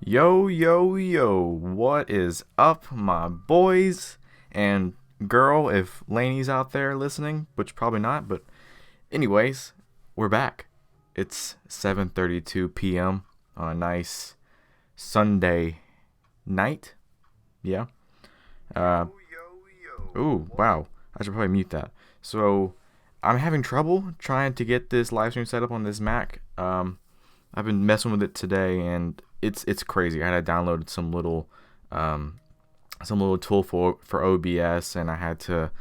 Yo, yo, yo, what is up, my boys and girl, if Laney's out there listening, which probably not, but anyways, we're back. It's 7:32 p.m. on a nice Sunday night. Yeah. Uh, ooh, wow. I should probably mute that. So, I'm having trouble trying to get this live stream set up on this Mac. I've been messing with it today, and it's crazy. I had to download some little tool for OBS, and I had to.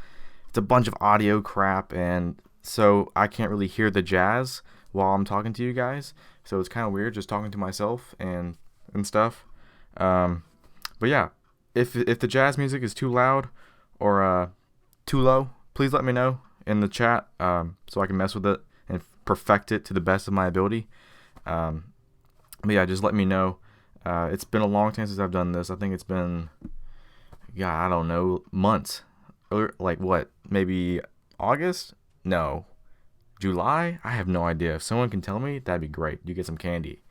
It's a bunch of audio crap, and so I can't really hear the jazz while I'm talking to you guys. So it's kind of weird just talking to myself and stuff. Um, but yeah, if the jazz music is too loud or too low, please let me know in the chat so I can mess with it and perfect it to the best of my ability. But yeah, just let me know. It's been a long time since I've done this. I think it's been, yeah, I don't know, months. Or like what? Maybe August? No. July? I have no idea. If someone can tell me, that'd be great. You get some candy.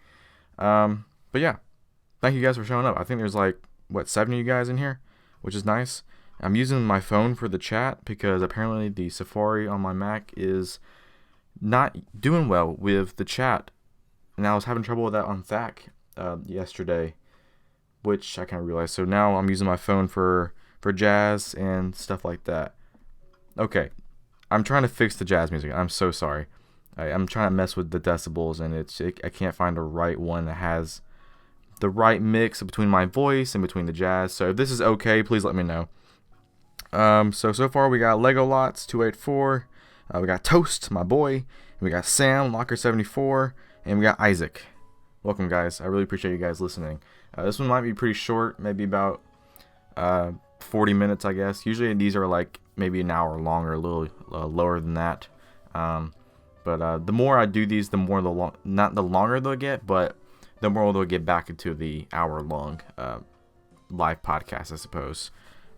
But yeah, thank you guys for showing up. I think there's like, what, 7 of you guys in here, which is nice. I'm using my phone for the chat because apparently the Safari on my Mac is not doing well with the chat. And I was having trouble with that on THAC yesterday, which I kind of realized. So now I'm using my phone for jazz and stuff like that. Okay, I'm trying to fix the jazz music. I'm so sorry. I'm trying to mess with the decibels, and I can't find the right one that has the right mix between my voice and between the jazz. So if this is okay, please let me know. So far we got Lego Lots 284. We got Toast, my boy. And we got Sam Locker 74. And we got Isaac. Welcome, guys. I really appreciate you guys listening. This one might be pretty short, maybe about 40 minutes, I guess. Usually these are like maybe an hour long or a little lower than that. But the more I do these, the more not the longer they'll get, but the more they'll get back into the hour-long live podcast, I suppose.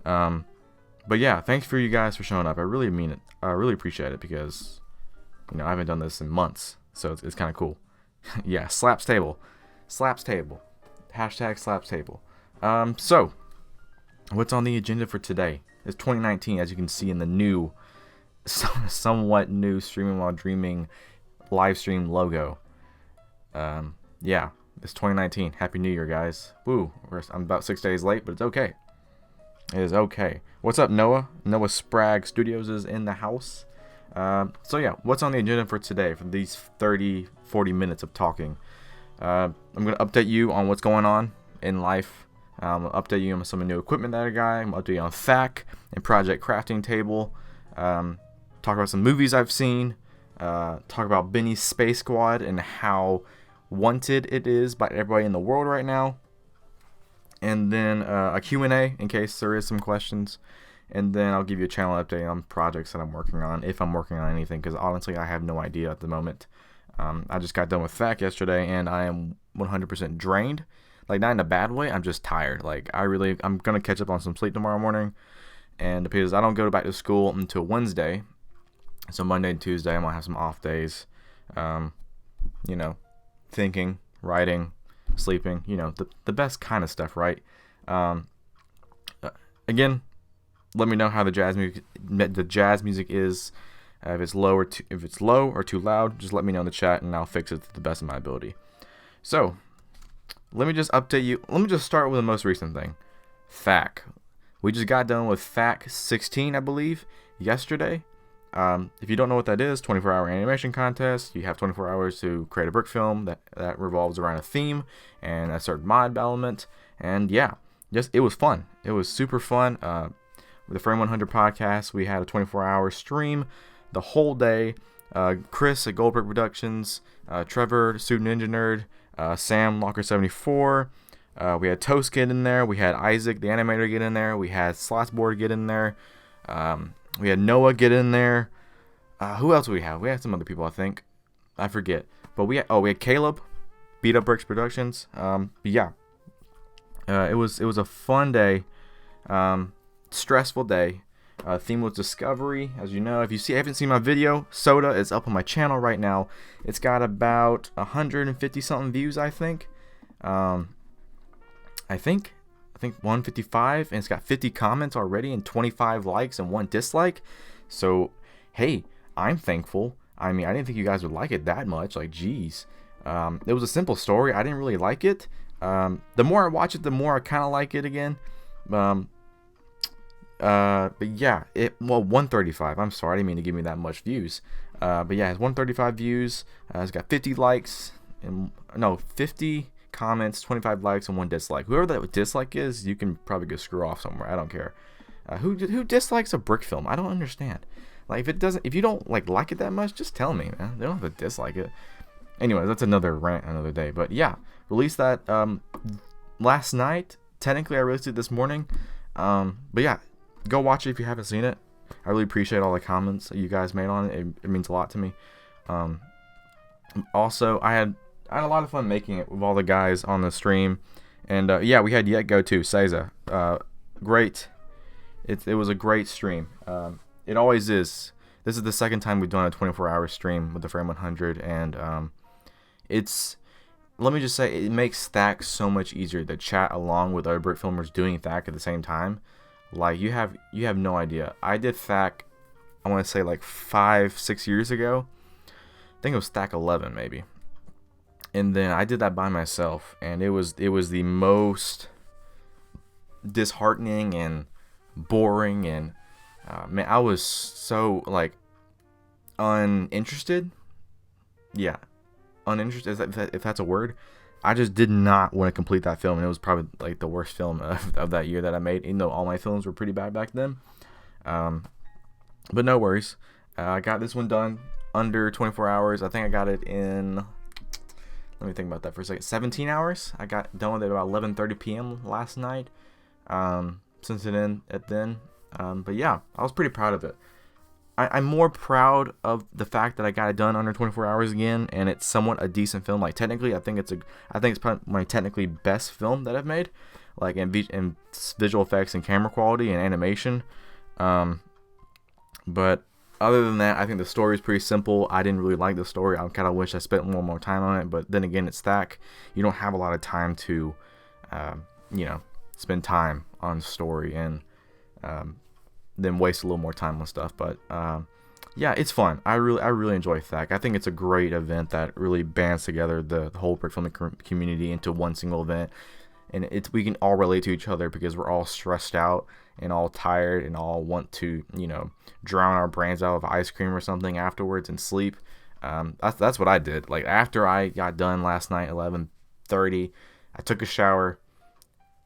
But yeah, thanks for you guys for showing up. I really mean it. I really appreciate it because, I haven't done this in months, so it's kind of cool. Yeah, slaps table. Hashtag slaps table. So, what's on the agenda for today? It's 2019, as you can see in the new, somewhat new Streaming While Dreaming live stream logo. Yeah, it's 2019. Happy New Year, guys. Woo, I'm about 6 days late, but it's okay. It is okay. What's up, Noah? Noah Spragg Studios is in the house. So yeah, what's on the agenda for today, for these 30-40 minutes of talking? I'm going to update you on what's going on in life. I'll update you on some of the new equipment that I got. I'm going to update you on THAC and Project Crafting Table. Talk about some movies I've seen. Talk about Benny's Space Squad and how wanted it is by everybody in the world right now. And then a Q&A in case there is some questions. And then I'll give you a channel update on projects that I'm working on, if I'm working on anything, because honestly, I have no idea at the moment. I just got done with THAC yesterday, and I am 100% drained. Like, not in a bad way, I'm just tired. Like, I'm going to catch up on some sleep tomorrow morning, and because I don't go back to school until Wednesday, so Monday and Tuesday, I'm going to have some off days. Thinking, writing, sleeping, the best kind of stuff, right? Again, let me know how the jazz music is. If it's low or too loud, just let me know in the chat, and I'll fix it to the best of my ability. So, let me just update you. Let me just start with the most recent thing. THAC. We just got done with THAC 16, I believe, yesterday. If you don't know what that is, 24-hour animation contest. You have 24 hours to create a brick film that revolves around a theme and a certain mod element. And yeah, it was fun. It was super fun. With the Frame 100 podcast, we had a 24-hour stream the whole day. Chris at Goldberg Productions, Trevor, Student Ninja Nerd, Sam Locker 74. We had Toast get in there. We had Isaac, the animator, get in there. We had Slotsboard get in there. We had Noah get in there. Who else did we have? We had some other people, I think. I forget. But we had Caleb, Beat Up Bricks Productions. Yeah. It was a fun day. Stressful day. Theme was discovery, as you know. If you haven't seen my video, Soda is up on my channel right now. It's got about 150 something views, I think. I think 155, and it's got 50 comments already and 25 likes and 1 dislike. So, hey, I'm thankful. I mean, I didn't think you guys would like it that much. Like, geez. It was a simple story. I didn't really like it. The more I watch it, the more I kind of like it again. But yeah, 135. I'm sorry, I didn't mean to give me that much views. But yeah, it's 135 views. It's got 50 likes and 50 comments, 25 likes, and 1 dislike. Whoever that dislike is, you can probably go screw off somewhere. I don't care. Who dislikes a brick film? I don't understand. Like, if you don't like it that much, just tell me, man. They don't have to dislike it. Anyway, that's another rant another day. But yeah, released that last night. Technically, I released it this morning. But yeah, go watch it if you haven't seen it. I really appreciate all the comments that you guys made on it. It means a lot to me. Also, I had a lot of fun making it with all the guys on the stream. And yeah, we had Yet Go too. Seiza. Great. It was a great stream. It always is. This is the second time we've done a 24-hour stream with the Frame 100, and let me just say, it makes Thack so much easier to chat along with other brick filmers doing Thack at the same time. Like, you have no idea. I did Thack, I want to say like 5-6 years ago. I think it was Thack 11 maybe. And then I did that by myself, and it was the most disheartening and boring, and man, I was so like uninterested. Yeah, uninterested, if that's a word. I just did not want to complete that film, and it was probably like the worst film of that year that I made, even though all my films were pretty bad back then. But no worries. I got this one done under 24 hours. I think I got it in, let me think about that for a second, 17 hours. I got done with it about 11:30 p.m. last night. Since then. But yeah, I was pretty proud of it. I'm more proud of the fact that I got it done under 24 hours again, and it's somewhat a decent film. Like, technically, I think it's probably my technically best film that I've made, like in visual effects and camera quality and animation. But other than that, I think the story is pretty simple. I didn't really like the story. I kind of wish I spent a little more time on it. But then again, it's Thack. You don't have a lot of time to, spend time on story and then waste a little more time on stuff. But yeah, it's fun. I really enjoy Thack. I think it's a great event that really bands together the whole brick filming community into one single event, and we can all relate to each other because we're all stressed out and all tired and all want to drown our brains out of ice cream or something afterwards and sleep. That's what I did. Like, after I got done last night, 11:30, I took a shower,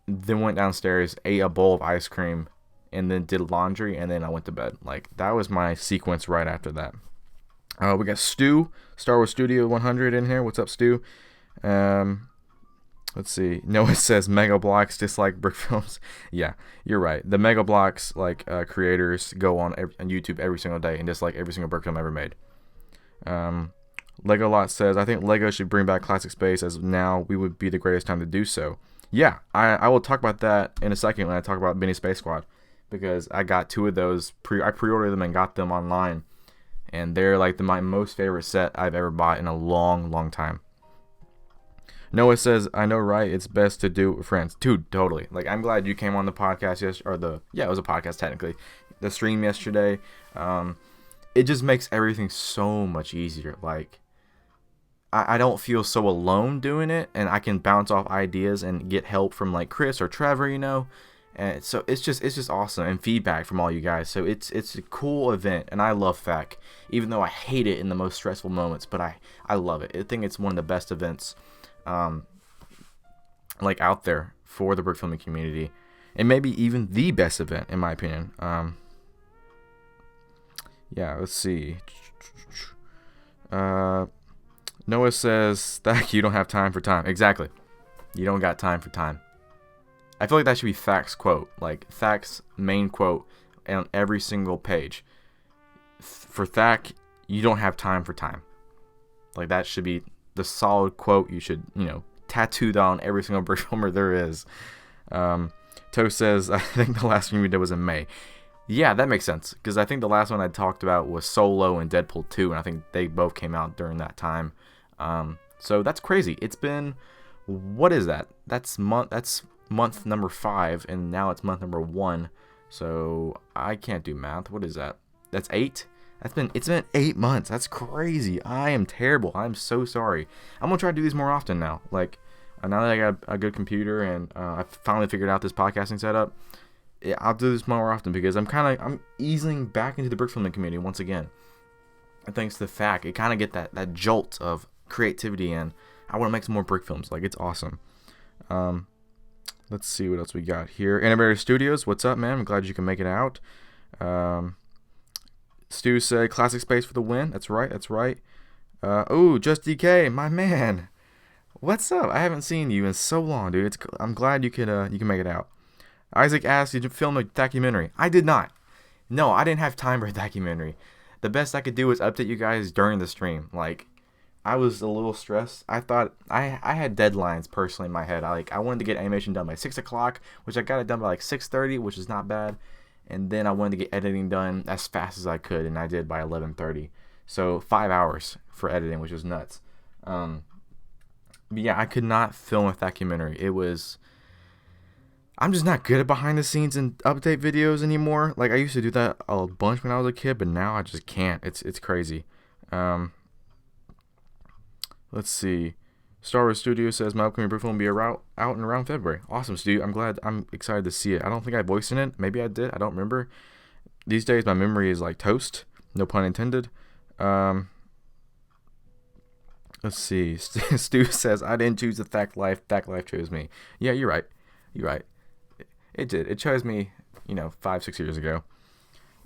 then went downstairs, ate a bowl of ice cream, and then did laundry, and then I went to bed. Like, that was my sequence right after that. We got Stu, Star Wars Studio 100 in here. What's up, Stu? Let's see. Noah says Mega Bloks dislike brick films. Yeah, you're right. The Mega Bloks creators go on YouTube every single day and dislike every single brick film ever made. Lego Lot says, I think Lego should bring back Classic Space, as now we would be the greatest time to do so. Yeah, I will talk about that in a second when I talk about Mini Space Squad, because I got 2 of those. I pre-ordered them and got them online, and they're like my most favorite set I've ever bought in a long time. Noah says, I know, right? It's best to do it with friends. Dude, totally. Like, I'm glad you came on the podcast yesterday, it was a podcast technically, the stream yesterday. It just makes everything so much easier. Like, I don't feel so alone doing it, and I can bounce off ideas and get help from like Chris or Trevor, and so it's just awesome, and feedback from all you guys. So it's a cool event, and I love Thack, even though I hate it in the most stressful moments, but I love it. I think it's one of the best events like out there for the brick filming community, and maybe even the best event in my opinion. Yeah, let's see. Noah says, Thack, you don't have time for time. Exactly. You don't got time for time. I feel like that should be Thack's quote. Like, Thack's main quote on every single page. For Thack, you don't have time for time. Like, that should be the solid quote you should, tattoo that on every single brick filmer there is. Toe says, I think the last one we did was in May. Yeah, that makes sense, because I think the last one I talked about was Solo and Deadpool 2, and I think they both came out during that time. So that's crazy. It's been, What is that? That's month number 5, and now it's month number 1. So I can't do math. What is that? That's 8. It's been 8 months. That's crazy. I am terrible. I'm so sorry. I'm gonna try to do these more often now. Like now that I got a good computer and I finally figured out this podcasting setup, yeah, I'll do this more often because I'm easing back into the brick filming community once again. And thanks to the fact, it kind of get that jolt of creativity, and I want to make some more brick films. Like, it's awesome. Let's see what else we got here. Innovator Studios, what's up, man? I'm glad you can make it out. Stu said, classic space for the win. That's right. Oh, Just DK, my man. What's up? I haven't seen you in so long, dude. I'm glad you can make it out. Isaac asked, did you film a documentary? I did not. No, I didn't have time for a documentary. The best I could do was update you guys during the stream. Like, I was a little stressed. I thought I had deadlines personally in my head. I wanted to get animation done by 6 o'clock, which I got it done by like 6:30, which is not bad. And then I wanted to get editing done as fast as I could, and I did by 11:30. So 5 hours for editing, which was nuts. But yeah, I could not film a documentary. I'm just not good at behind the scenes and update videos anymore. Like, I used to do that a bunch when I was a kid, but now I just can't. It's crazy. Let's see. Star Wars Studio says my upcoming brick film will be out in around February. Awesome, Stu. I'm excited to see it. I don't think I voiced in it. Maybe I did. I don't remember. These days, my memory is like toast. No pun intended. Let's see. Stu says, I didn't choose the Thack Life. Thack Life chose me. Yeah, you're right. It did. It chose me, 5-6 years ago.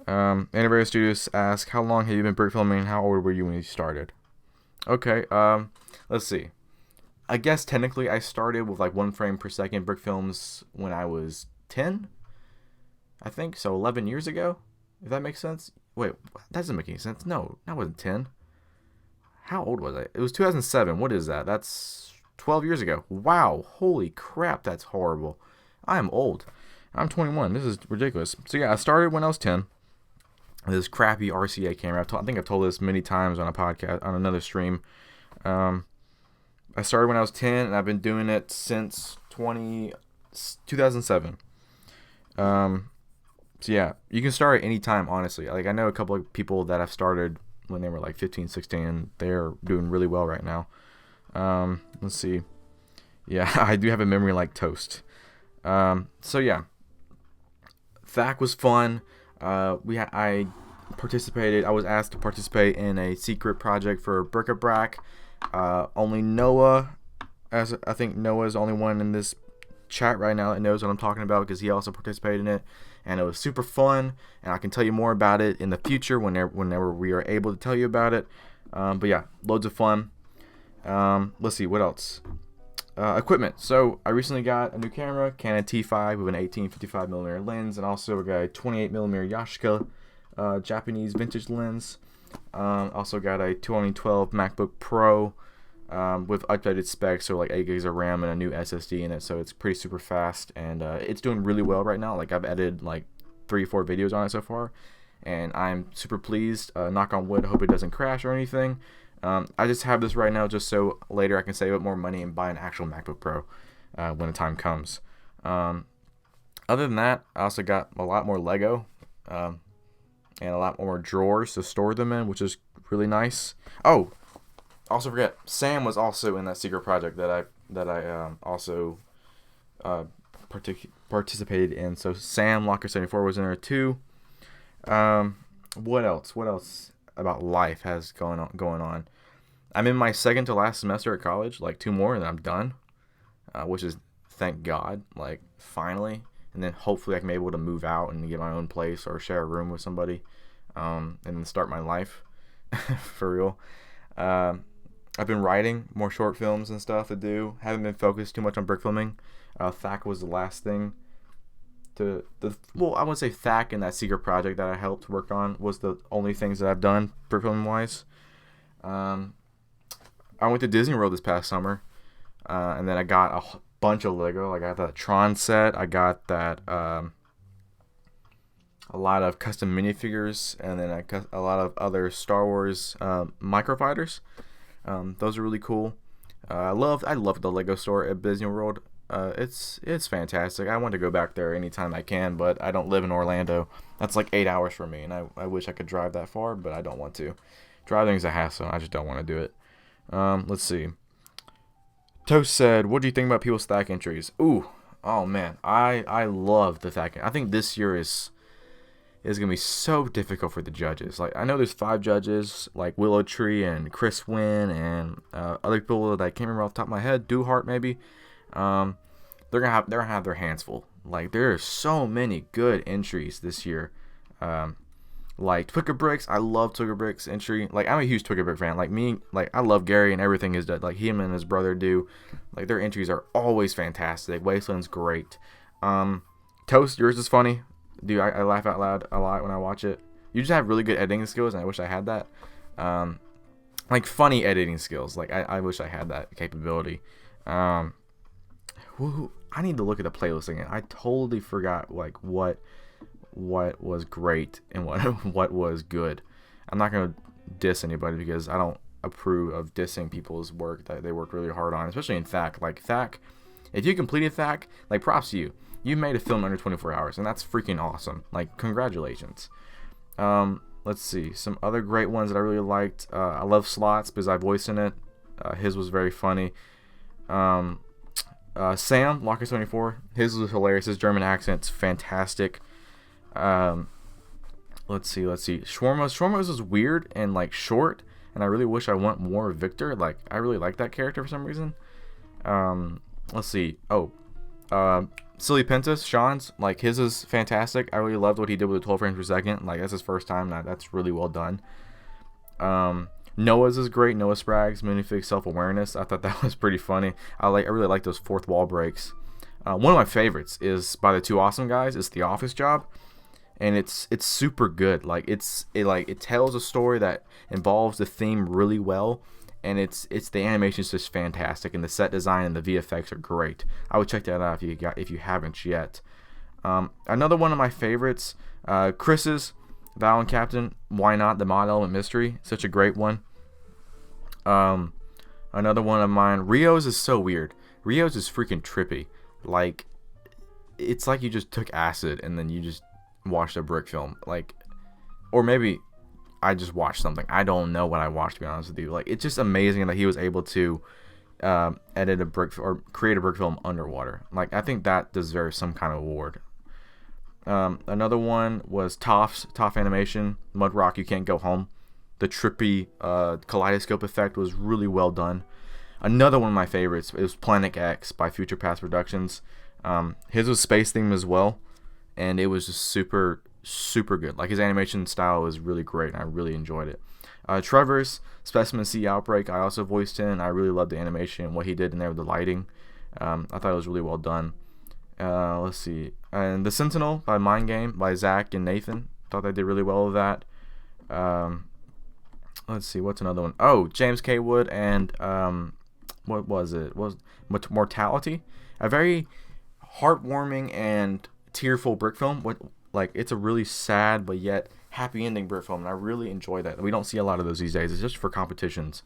Innovator Studios asks, how long have you been brick filming and how old were you when you started? Okay, let's see. I guess technically I started with like 1 frame per second brick films when I was 10. I think so, 11 years ago. If that makes sense. Wait, that doesn't make any sense. No, that wasn't 10. How old was I? It was 2007. What is that? That's 12 years ago. Wow, holy crap, that's horrible. I am old. I'm 21. This is ridiculous. So yeah, I started when I was 10. This crappy RCA camera. I think I've told this many times on a podcast, on another stream. I started when I was 10, and I've been doing it since 2007. So yeah, you can start at any time, honestly. Like, I know a couple of people that have started when they were like 15, 16, and they're doing really well right now. Let's see. Yeah, I do have a memory like toast. So yeah, Thack was fun. I was asked to participate in a secret project for Bric-a-Brac. Only Noah, as I think Noah is the only one in this chat right now that knows what I'm talking about, because he also participated in it, and it was super fun, and I can tell you more about it in the future whenever we are able to tell you about it. But yeah, loads of fun. Let's see, what else? Equipment. So I recently got a new camera, Canon T5 with an 18-55mm lens, and also got a 28mm Yashica Japanese vintage lens. Also got a 2012 MacBook Pro with updated specs, so like 8 gigs of RAM and a new SSD in it, so it's pretty super fast, and it's doing really well right now. Like, I've edited like 3-4 videos on it so far, and I'm super pleased. Knock on wood, hope it doesn't crash or anything. I just have this right now just so later I can save up more money and buy an actual MacBook Pro when the time comes. Other than that, I also got a lot more Lego and a lot more drawers to store them in, which is really nice. Oh, also forget, Sam was also in that secret project that I also participated in. So Sam Locker74 was in there too. What else about life has going on? I'm in my second to last semester at college, like 2 more, and then I'm done, which is, thank God, like, finally. And then hopefully I can be able to move out and get my own place or share a room with somebody, and then start my life for real. I've been writing more short films and stuff to do. Haven't been focused too much on brick filming. Thack was the last thing. I would say Thack and that secret project that I helped work on was the only things that I've done brick filming wise. I went to Disney World this past summer, and then I got a bunch of Lego. Like, I got that Tron set. I got that a lot of custom minifigures, and then I got a lot of other Star Wars microfighters. Those are really cool. I love the Lego store at Disney World. It's fantastic. I want to go back there anytime I can, but I don't live in Orlando. That's like 8 hours for me, and I wish I could drive that far, but I don't want to. Driving's a hassle. I just don't want to do it. Let's see. Toast said, "What do you think about people's stack entries?" Ooh, oh man, I love the stack. I think this year is gonna be so difficult for the judges. Like I know there's 5 judges, like Willow Tree and Chris Wynn and other people that I can't remember off the top of my head. Duhart maybe. Um, they're gonna have their hands full. Like there are so many good entries this year. Um, like Twicker Bricks, I love Twicker Bricks entry. Like I'm a huge Twicker Brick fan. Like me, like I love Gary and everything is like him and his brother do. Like their entries are always fantastic. Wasteland's great. Toast, yours is funny. Dude, I laugh out loud a lot when I watch it. You just have really good editing skills, and I wish I had that. Like funny editing skills. Like I wish I had that capability. I need to look at the playlist again. I totally forgot like what was great and what was good. I'm not gonna diss anybody because I don't approve of dissing people's work that they work really hard on, especially in THAC. Like THAC, if you completed THAC, like props to you. You made a film under 24 hours, and that's freaking awesome. Like congratulations. Let's see some other great ones that I really liked. I love Slots because I voiced in it. His was very funny. Sam Locker24, his was hilarious. His German accent's fantastic. Let's see. Shawarma's was weird and like short, and I really wish I want more of Victor. Like I really like that character for some reason. Let's see. Silly Pentas, Sean's, like his is fantastic. I really loved what he did with the 12 frames per second. Like that's his first time. That's really well done. Noah's is great. Noah Sprague's Minifig Self-Awareness. I thought that was pretty funny. I really like those fourth wall breaks. One of my favorites is by the two awesome guys. It's The Office Job, and it's super good. Like it tells a story that involves the theme really well, and it's the animation's just fantastic, and the set design and the VFX are great. I would check that out if you haven't yet. Another one of my favorites, Chris's Val and Captain. Why not the Mod Element Mystery? Such a great one. Another one of mine, Rio's is so weird. Rio's is freaking trippy. Like it's like you just took acid and then you just watched a brick film. Like, or maybe I just watched something. I don't know what I watched, to be honest with you. Like, it's just amazing that he was able to edit a brick or create a brick film underwater. Like, I think that deserves some kind of award. Another one was Toph Animation, Mud Rock, You Can't Go Home. The trippy kaleidoscope effect was really well done. Another one of my favorites is Planet X by Future Past Productions. His was space theme as well, and it was just super good. Like his animation style was really great, and I really enjoyed it. Trevor's Specimen C Outbreak, I also voiced in. I really loved the animation and what he did in there with the lighting. I thought it was really well done. Let's see, and The Sentinel by Mind Game by Zach and Nathan. Thought they did really well with that. Let's see, what's another one? Oh, James K. Wood and what was it? Was Mortality? A very heartwarming and tearful brick film. Like it's a really sad but yet happy ending brick film, and I really enjoy that. We don't see a lot of those these days. It's just for competitions.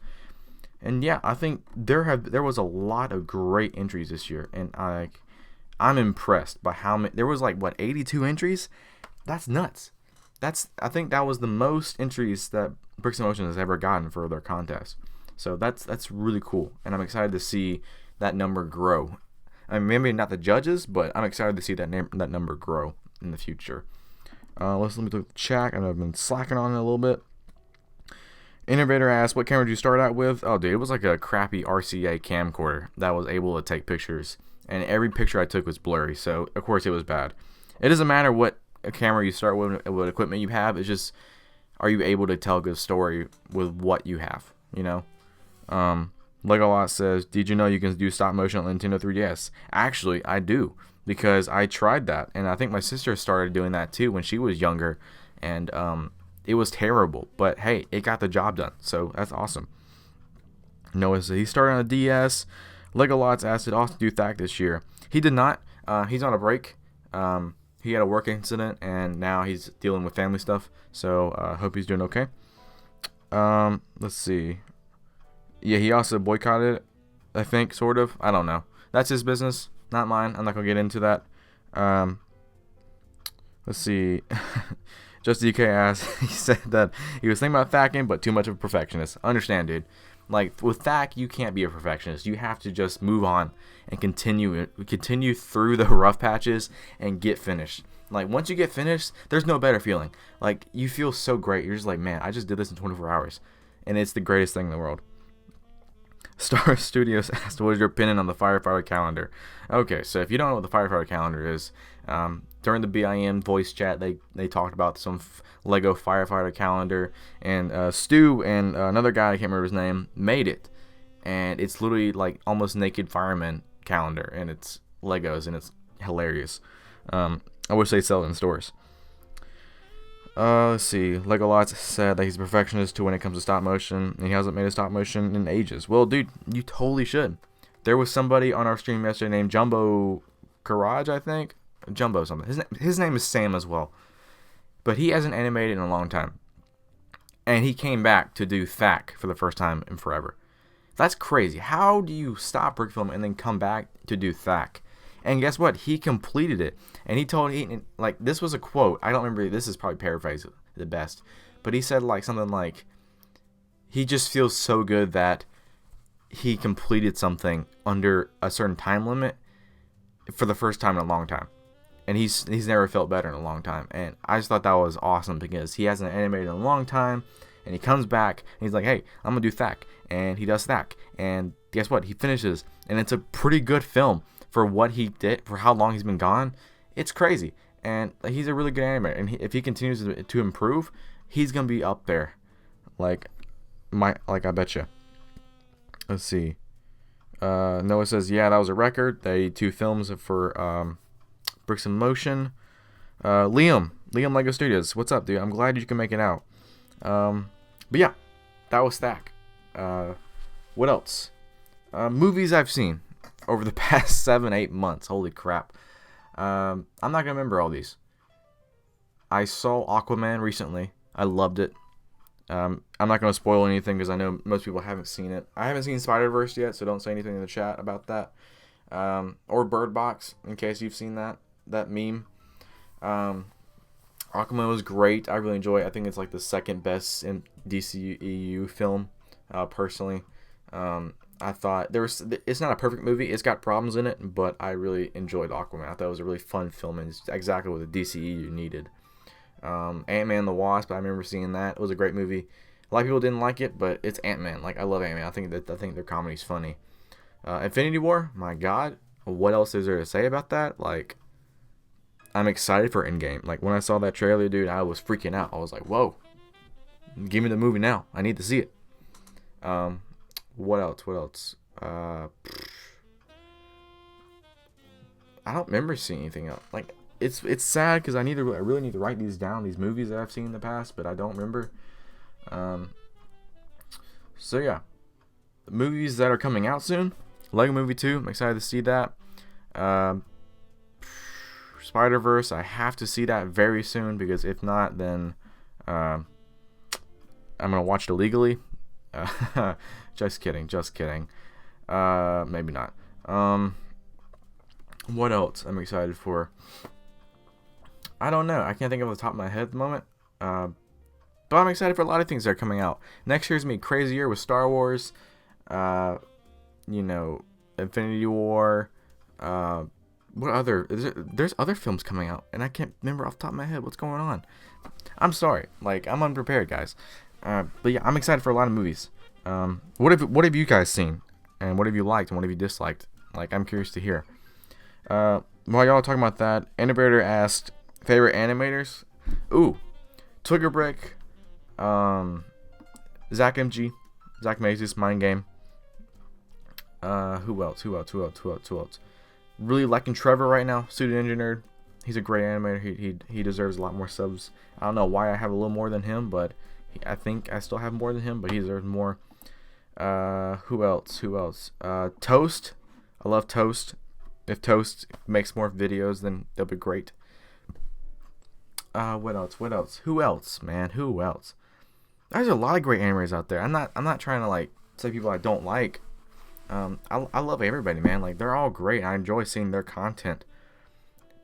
And yeah, I think there was a lot of great entries this year, and I'm impressed by how many. There was like 82 entries. That's nuts. I think that was the most entries that Bricks in Motion has ever gotten for their contest. So that's really cool, and I'm excited to see that number grow. I mean, maybe not the judges, but I'm excited to see that number grow in the future. Let me look at the chat, and I've been slacking on it a little bit. Innovator asked, what camera did you start out with? Oh, dude, it was like a crappy RCA camcorder that was able to take pictures, and every picture I took was blurry, so of course it was bad. It doesn't matter what camera you start with, what equipment you have. It's just, are you able to tell a good story with what you have, you know? Legolot says, did you know you can do stop motion on Nintendo 3DS? Actually, I do, because I tried that, and I think my sister started doing that too when she was younger, and it was terrible, but hey, it got the job done, so that's awesome. Noah said he started on a DS. Legolots asked, did Austin do THAC this year? He did not. He's on a break. He had a work incident, and now he's dealing with family stuff, so hope he's doing okay. Let's see. Yeah, he also boycotted I think, sort of. I don't know. That's his business, not mine. I'm not gonna get into that. Um, let's see. Just DK asked. He said that he was thinking about thacking, but too much of a perfectionist. Understand, dude. Like with thack, you can't be a perfectionist. You have to just move on and continue through the rough patches and get finished. Like once you get finished, there's no better feeling. Like you feel so great. You're just like, man, I just did this in 24 hours, and it's the greatest thing in the world. Star Studios asked, what is your opinion on the firefighter calendar? Okay, so if you don't know what the firefighter calendar is, during the BIM voice chat, they talked about some Lego firefighter calendar, and Stu and another guy, I can't remember his name, made it. And it's literally like almost naked fireman calendar, and it's Legos, and it's hilarious. I wish they sell it in stores. Let's see. Lego Lots said that he's a perfectionist too when it comes to stop motion, and he hasn't made a stop motion in ages. Well, dude, you totally should. There was somebody on our stream yesterday named Jumbo Garage, I think. Jumbo something. His name is Sam as well. But he hasn't animated in a long time. And he came back to do Thack for the first time in forever. That's crazy. How do you stop brick film and then come back to do Thack? And guess what? He completed it. And he told, like, this was a quote. I don't remember. This is probably paraphrased the best. But he said, like, something like, he just feels so good that he completed something under a certain time limit for the first time in a long time. And he's never felt better in a long time. And I just thought that was awesome because he hasn't animated in a long time. And he comes back and he's like, hey, I'm going to do Thack. And he does Thack. And guess what? He finishes. And it's a pretty good film. For what he did, for how long he's been gone, it's crazy. And he's a really good animator. And if he continues to improve, he's gonna be up there. Like I bet you. Let's see. Noah says, yeah, that was a record. They 2 films for Bricks in Motion. Liam Lego Studios. What's up, dude? I'm glad you can make it out. But yeah, that was Thack. What else? Movies I've seen over the past 7-8 months. Holy crap. I'm not going to remember all these. I saw Aquaman recently. I loved it. I'm not going to spoil anything because I know most people haven't seen it. I haven't seen Spider-Verse yet, so don't say anything in the chat about that. Or Bird Box, in case you've seen that meme. Aquaman was great. I really enjoy it. I think it's like the second best in DCEU film, personally. I thought it's not a perfect movie. It's got problems in it, but I really enjoyed Aquaman. I thought it was a really fun film, and it's exactly what the DCEU needed. Ant-Man and the Wasp, I remember seeing that. It was a great movie. A lot of people didn't like it, but it's Ant-Man. Like, I love Ant-Man. I think their comedy's funny. Infinity War, my God, what else is there to say about that? Like, I'm excited for Endgame. Like, when I saw that trailer, dude, I was freaking out. I was like, whoa, give me the movie now. I need to see it. What else? I don't remember seeing anything else. Like, it's sad because I really need to write these down, these movies that I've seen in the past, but I don't remember. So yeah, the movies that are coming out soon. Lego Movie 2, I'm excited to see that. Spider-Verse, I have to see that very soon because if not, then I'm gonna watch it illegally. Just kidding. Maybe not. What else I'm excited for? I don't know. I can't think of the top of my head at the moment. But I'm excited for a lot of things that are coming out. Next year's gonna be a crazy year with Star Wars. Infinity War. What other? There's other films coming out, and I can't remember off the top of my head what's going on. I'm sorry. Like, I'm unprepared, guys. But yeah, I'm excited for a lot of movies. What have you guys seen, and what have you liked, and what have you disliked? Like, I'm curious to hear. While y'all are talking about that, Innovator asked favorite animators. Ooh, Twigger Brick, Zach Mazes, Mind Game. Who else? Really liking Trevor right now, Student Engineer. He's a great animator. He deserves a lot more subs. I don't know why I have a little more than him, but I think I still have more than him, but he deserves more. Who else? Toast. I love Toast. If Toast makes more videos, then they'll be great. What else? Who else, man? Who else? There's a lot of great animators out there. I'm not trying to like say people I don't like, I love everybody, man. Like, they're all great. I enjoy seeing their content.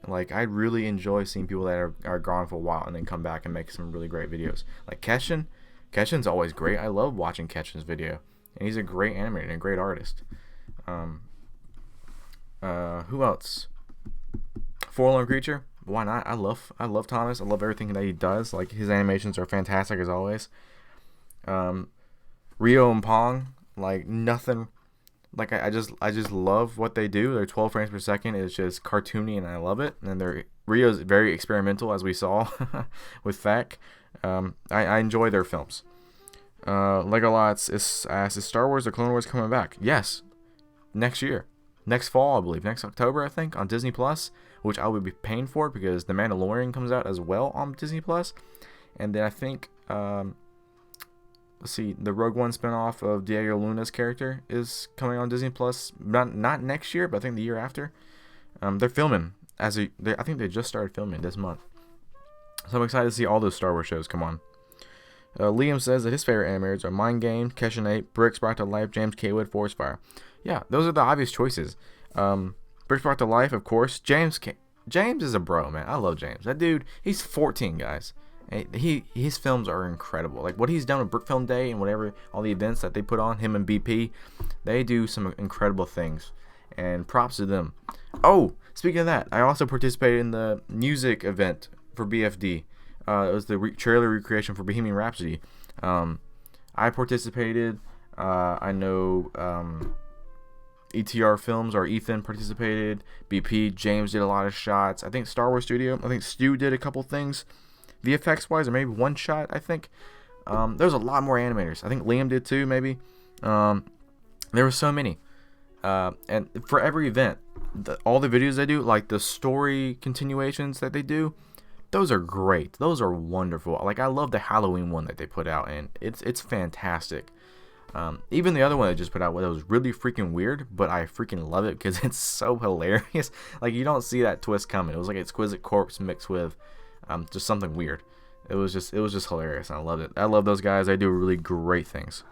Like, I really enjoy seeing people that are gone for a while and then come back and make some really great videos. Like Keshin's always great. I love watching Keshin's video, and he's a great animator and a great artist. Who else? Forlorn Creature. Why not? I love Thomas. I love everything that he does. Like, his animations are fantastic as always. Rio and Pong, like, nothing. Like, I just love what they do. Their 12 frames per second is just cartoony, and I love it. And Rio's very experimental, as we saw with Fak. I enjoy their films. Legolots is Star Wars: The Clone Wars coming back? Yes, next year, next fall, I believe, next October, I think, on Disney Plus, which I will be paying for because The Mandalorian comes out as well on Disney Plus, and then I think let's see, the Rogue One spinoff of Diego Luna's character is coming on Disney Plus. Not next year, but I think the year after. They're filming I think they just started filming this month. So I'm excited to see all those Star Wars shows come on. Liam says that his favorite animators are Mind Game, Keshin 8, Bricks Brought to Life, James Kaywood, Forest Fire. Yeah, those are the obvious choices. Bricks Brought to Life, of course. James is a bro, man. I love James. That dude, he's 14, guys. His films are incredible. Like, what he's done with Brick Film Day and whatever, all the events that they put on, him and BP, they do some incredible things. And props to them. Oh, speaking of that, I also participated in the music event for BFD. It was the trailer recreation for Bohemian Rhapsody. I participated. I know ETR Films, or Ethan, participated. BP, James did a lot of shots. I think Star Wars Studio, I think Stu did a couple things. VFX wise, or maybe one shot, I think. There's a lot more animators. I think Liam did too, maybe. There were so many. And for every event, all the videos they do, like the story continuations that they do, those are great. Those are wonderful. Like, I love the Halloween one that they put out, and it's fantastic. Even the other one they just put out, that was really freaking weird, but I freaking love it because it's so hilarious. Like, you don't see that twist coming. It was like Exquisite Corpse mixed with just something weird. It was just hilarious, and I loved it. I love those guys. They do really great things.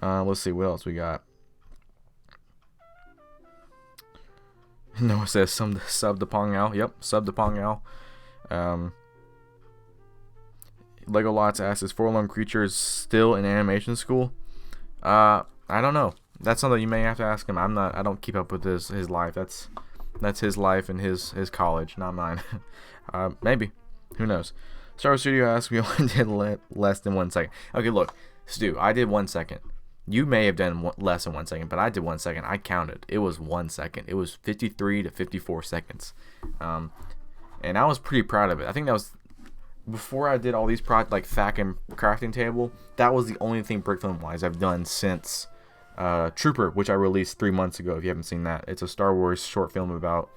Let's see what else we got. Noah says sub to Pong Al. Yep, sub to Pong Al. Lego Lots asks, is Forlorn Creatures still in animation school? I don't know. That's something you may have to ask him. I don't keep up with his life. That's his life and his college, not mine. Maybe. Who knows? Star Wars Studio asks, we only did less than 1 second. Okay, look, Stu, I did 1 second. You may have done less than 1 second, but I did 1 second. I counted. It was 1 second. It was 53 to 54 seconds. And I was pretty proud of it. I think that was before I did all these projects like Fak and Crafting Table. That was the only thing brick film wise I've done since Trooper, which I released 3 months ago. If you haven't seen that, it's a Star Wars short film about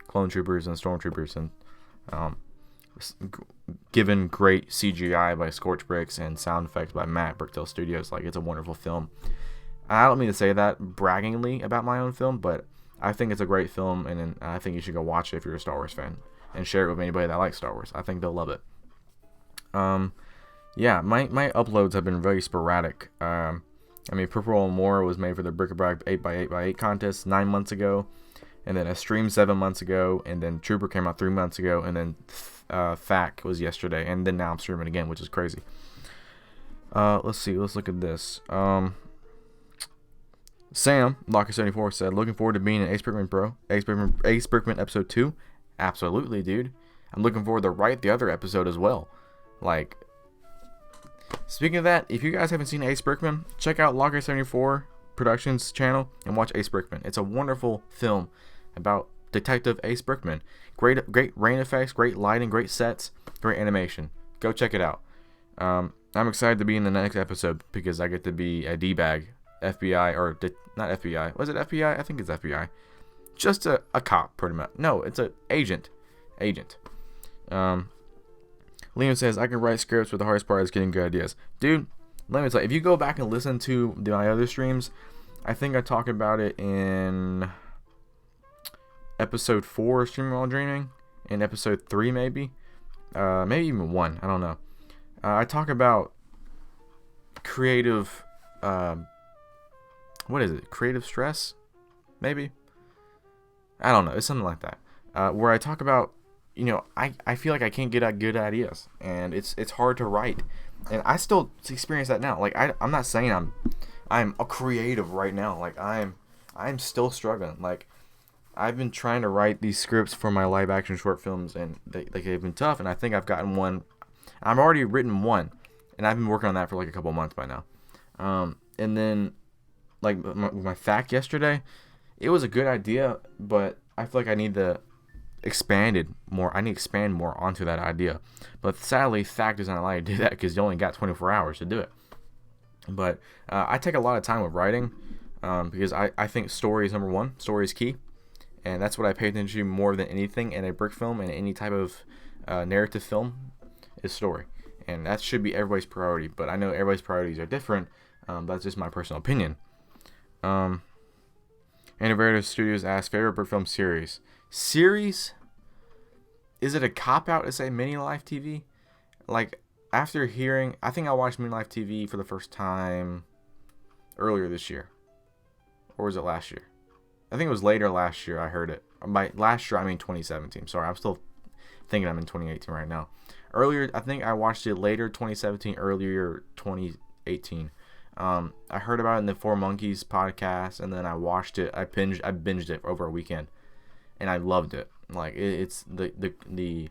clone troopers and stormtroopers, and given great CGI by Scorch Bricks and sound effects by Matt Bricktail Studios. Like, it's a wonderful film. I don't mean to say that braggingly about my own film, but I think it's a great film, and I think you should go watch it if you're a Star Wars fan, and share it with anybody that likes Star Wars. I think they'll love it. Yeah, my uploads have been very sporadic. I mean, Purple and More was made for the Bric-a-Brac 8x8x8 contest 9 months ago, and then a stream 7 months ago, and then Trooper came out 3 months ago, and then Fak was yesterday, and then now I'm streaming again, which is crazy. Let's see, let's look at this. Sam Locker74 said, looking forward to being an Ace Brickman Pro. Ace Brickman episode 2. Absolutely, dude. I'm looking forward to write the other episode as well. Like, speaking of that, if you guys haven't seen Ace Brickman, check out Locker74 Productions channel and watch Ace Brickman. It's a wonderful film about Detective Ace Brickman. Great rain effects, great lighting, great sets, great animation. Go check it out. I'm excited to be in the next episode because I get to be a D-bag, FBI, or not FBI. Was it FBI? I think it's FBI. Just a cop, pretty much. No, it's an agent. Liam says, I can write scripts, but the hardest part is getting good ideas. Dude, let me tell you, if you go back and listen to my other streams, I think I talk about it in episode 4 of Streamin' While Dreaming, in episode 3 maybe even 1, I don't know. I talk about creative what is it? Creative stress, maybe. I don't know. It's something like that. Where I talk about, I feel like I can't get at good ideas, and it's hard to write, and I still experience that now. Like I'm not saying I'm a creative right now. Like I'm still struggling. Like I've been trying to write these scripts for my live action short films, and they've been tough. And I think I've gotten one. I've already written one, and I've been working on that for like a couple months by now. And then like my fact yesterday, it was a good idea, but I feel like I need to expand more onto that idea. But sadly, fact doesn't allow you to do that because you only got 24 hours to do it. But I take a lot of time with writing because I think story is number one. Story is key. And that's what I pay attention to more than anything in a brick film and any type of narrative film is story. And that should be everybody's priority. But I know everybody's priorities are different. That's just my personal opinion. Innovative Studios asks, favorite brick film series? Series? Is it a cop-out to say Mini Life TV? Like, after hearing... I think I watched Mini Life TV for the first time earlier this year. Or was it last year? I think it was later last year I heard it. By last year, I mean 2017. Sorry, I'm still thinking I'm in 2018 right now. Earlier, I think I watched it later 2017, earlier 2018. I heard about it in the Four Monkeys podcast, and then I watched it. I binged it over a weekend, and I loved it. Like it's the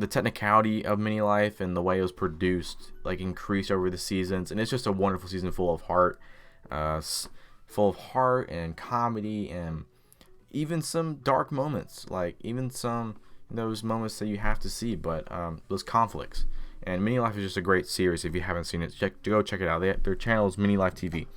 technicality of Mini Life and the way it was produced, like increased over the seasons, and it's just a wonderful season full of heart. Full of heart and comedy and even some dark moments, like even some those moments that you have to see, but those conflicts. And Mini Life is just a great series. If you haven't seen it, go check it out. Their channel is Mini Life TV.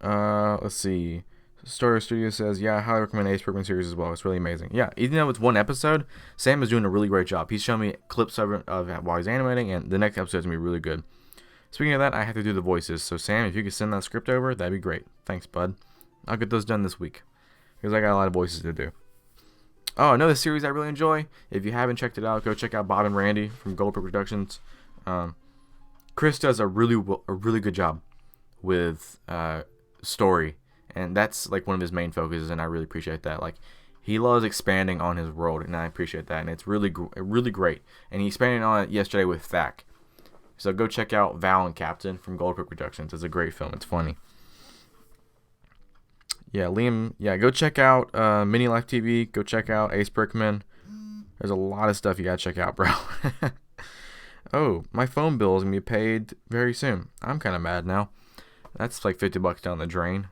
Let's see. Story Studio says, yeah, I highly recommend the Ace Bergman series as well. It's really amazing. Yeah, even though it's one episode, Sam is doing a really great job. He's showing me clips of it while he's animating, and the next episode is going to be really good. Speaking of that, I have to do the voices. So, Sam, if you could send that script over, that'd be great. Thanks, bud. I'll get those done this week because I got a lot of voices to do. Oh, another series I really enjoy. If you haven't checked it out, go check out Bob and Randy from Goldberg Productions. Chris does a really good job with story, and that's like one of his main focuses, and I really appreciate that. Like, he loves expanding on his world, and I appreciate that, and it's really great. And he expanded on it yesterday with Thack. So go check out Val and Captain from Goldberg Productions. It's a great film. It's funny. Yeah, Liam. Yeah, go check out Mini Life TV. Go check out Ace Bergman. There's a lot of stuff you gotta check out, bro. Oh, my phone bill is gonna be paid very soon. I'm kind of mad now. That's like $50 down the drain.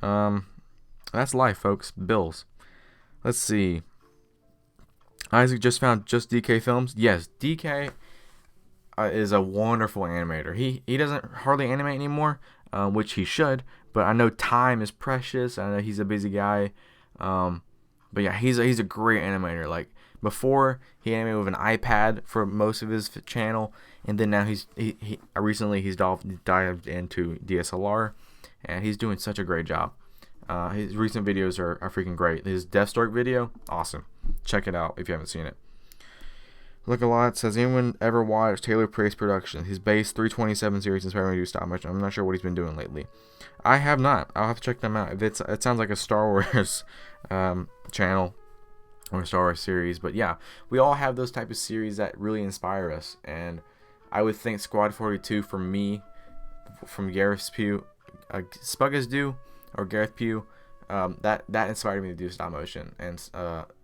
That's life, folks. Bills. Let's see. Isaac just found Just DK Films. Yes, DK is a wonderful animator. He doesn't hardly animate anymore, which he should. But I know time is precious. I know he's a busy guy. But yeah, he's a great animator. Like before, he animated with an iPad for most of his channel, and then now he's dived into DSLR, and he's doing such a great job. His recent videos are freaking great. His Deathstroke video, awesome. Check it out if you haven't seen it. Look a lot says, anyone ever watched Taylor Price Productions? His base 327 series inspired me to do stop motion. I'm not sure what he's been doing lately. I have not. I'll have to check them out. It sounds like a Star Wars channel or a Star Wars series, but yeah, we all have those type of series that really inspire us. And I would think Squad 42 for me, from Gareth Pugh, Spuggas Do or Gareth Pugh, that inspired me to do stop motion and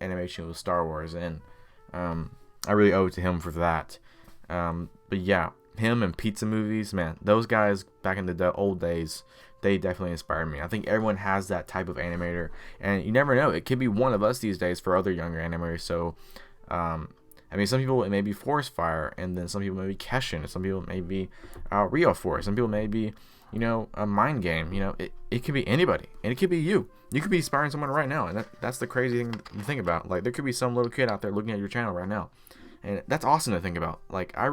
animation with Star Wars, and I really owe it to him for that. But yeah, him and pizza movies, man, those guys back in the old days, they definitely inspired me. I think everyone has that type of animator, and you never know, it could be one of us these days for other younger animators. So I mean, some people it may be Forest Fire, and then some people may be Keshin, and some people may be Rio Force, some people may be a Mind Game. It could be anybody, and it could be you. You could be inspiring someone right now, and that's the crazy thing to think about. Like, there could be some little kid out there looking at your channel right now, and that's awesome to think about. Like, I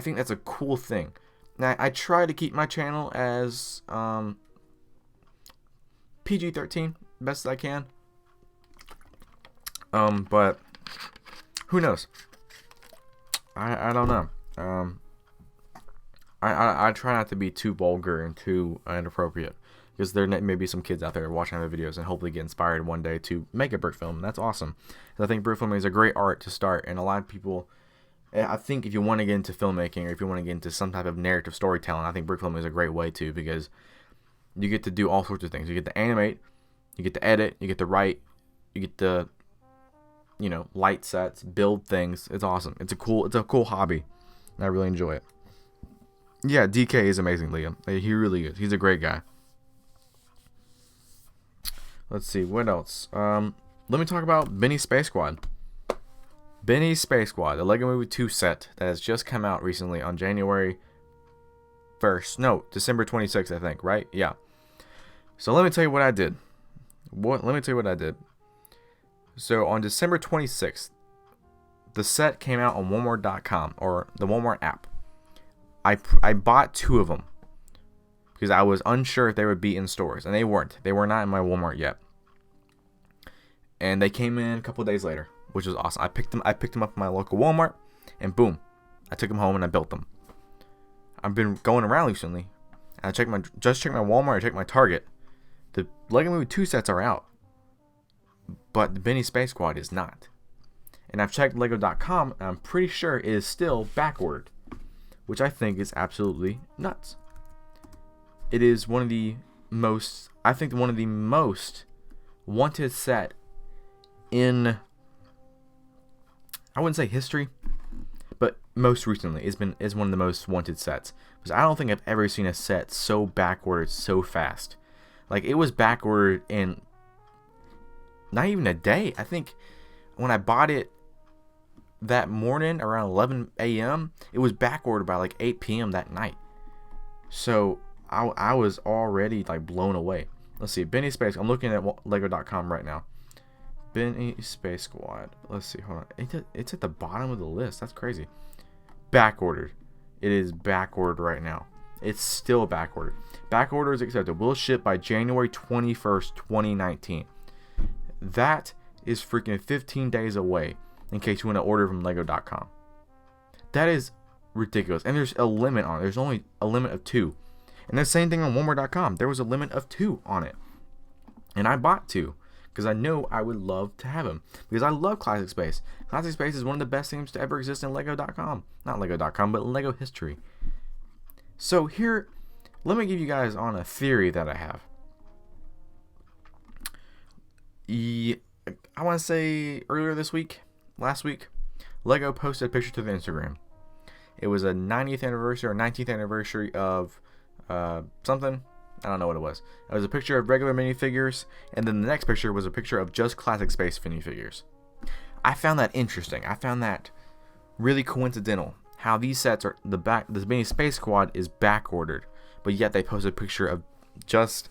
think that's a cool thing. Now, I try to keep my channel as PG-13 best I can. But who knows? I don't know. I try not to be too vulgar and too inappropriate, because there may be some kids out there watching other videos and hopefully get inspired one day to make a brick film. That's awesome. I think brick filming is a great art to start, and a lot of people, I think if you want to get into filmmaking or if you want to get into some type of narrative storytelling, I think brick filming is a great way too, because you get to do all sorts of things. You get to animate, you get to edit, you get to write, you get to, light sets, build things. It's awesome. It's a cool hobby, and I really enjoy it. Yeah, DK is amazing, Liam. He really is. He's a great guy. Let's see, what else? Let me talk about Benny Space Squad. Benny Space Squad, the Lego Movie 2 set that has just come out recently on January 1st. No, December 26th, I think, right? Yeah. So let me tell you what I did. So on December 26th, the set came out on Walmart.com, or the Walmart app. I bought 2 of them because I was unsure if they would be in stores, and they weren't. They were not in my Walmart yet. And they came in a couple of days later, which was awesome. I picked them up at my local Walmart, and boom, I took them home and I built them. I've been going around recently, and I checked my Walmart, I checked my Target. The Lego Movie 2 sets are out, but the Benny Space Squad is not. And I've checked Lego.com, and I'm pretty sure it is still backordered, which I think is absolutely nuts. It is one of the most wanted set in, I wouldn't say history, but most recently is one of the most wanted sets, because I don't think I've ever seen a set so backordered so fast. Like, it was backordered in not even a day. I think when I bought it that morning around 11 a.m., it was backordered by like 8 p.m. that night. So I was already like blown away. Let's see, Benny Space. I'm looking at Lego.com right now. Benny Space Squad. Let's see. Hold on. It's at the bottom of the list. That's crazy. Backordered. It is backordered right now. It's still backordered. Backorder is accepted. Will ship by January 21st, 2019. That is freaking 15 days away, in case you want to order from Lego.com. That is ridiculous. And there's a limit on it. There's only a limit of 2. And the same thing on Walmart.com. There was a limit of 2 on it. And I bought 2 because I know I would love to have them, because I love Classic Space. Classic Space is one of the best things to ever exist in Lego.com. Not Lego.com, but Lego history. So here, let me give you guys on a theory that I have. I want to say earlier this week, last week, Lego posted a picture to the Instagram. It was a 90th anniversary or 19th anniversary of something. I don't know what it was. It was a picture of regular minifigures, and then the next picture was a picture of just Classic Space minifigures. I found that interesting. I found that really coincidental. How these sets are the Benny Space Squad is back ordered, but yet they posted a picture of just